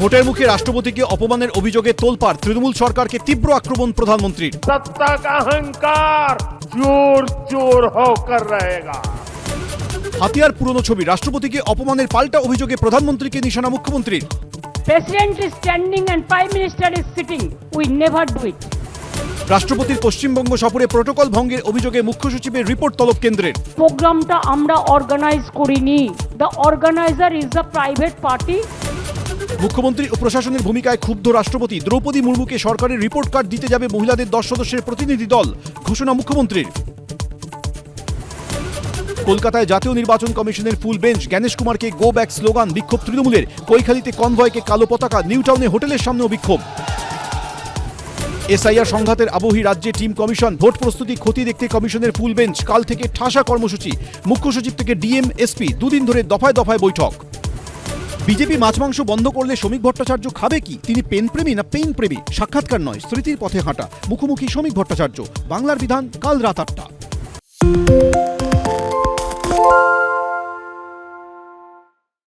ভোটের মুখে রাষ্ট্রপতিকে অপমানের অভিযোগে তোলপাড়, তৃণমূল সরকারকে তীব্র আক্রমণ প্রধানমন্ত্রীর। सत्ता का अहंकार चोर चोर होकर रहेगा। হাতিয়ার পুরনো ছবি, রাষ্ট্রপতিকে অপমানের পাল্টা অভিযোগে প্রধানমন্ত্রীকে নিশানা মুখ্যমন্ত্রীর। President is standing and Prime Minister is sitting. We never do it. রাষ্ট্রপতির পশ্চিমবঙ্গ সফরে প্রোটোকল ভঙ্গের অভিযোগে মুখ্য সচিবের রিপোর্ট তলব কেন্দ্রের। প্রোগ্রামটা আমরা অর্গানাইজ করিনি। The organiser is the private party. মুখ্যমন্ত্রী ও প্রশাসনের ভূমিকায় ক্ষুব্ধ রাষ্ট্রপতি। দ্রৌপদী মুর্মুকে সরকারের রিপোর্ট কার্ড দিতে যাবে মহিলাদের 10 সদস্যের প্রতিনিধি দল, ঘোষণা মুখ্যমন্ত্রীর। কলকাতায় জাতীয় নির্বাচন কমিশনের ফুল বেঞ্চ, জ্ঞানেশ কুমারকে গো ব্যাক স্লোগান, বিক্ষোভ তৃণমূলের। কৈখালিতে কনভয়কে কালো পতাকা, নিউ টাউনে হোটেলের সামনেও বিক্ষোভ। এসআইআর সংঘাতের আবহে রাজ্যে টিম কমিশন, ভোট প্রস্তুতি খতিয়ে দেখতে কমিশনের ফুল বেঞ্চ। কাল থেকে ঠাসা কর্মসূচি, মুখ্য সচিব থেকে ডিএম এসপি, দুদিন ধরে দফায় দফায় বৈঠক। বিজেপি মাছ মাংস বন্ধ করলে শ্রমিক ভট্টাচার্য খাবে কি? তিনি পেন প্রেমী না পেইন প্রেমী? সাক্ষাৎকার নয়, স্মৃতির পথে হাঁটা, মুখোমুখি শ্রমিক ভট্টাচার্য। বাংলার বিধান, কাল রাত 8টা।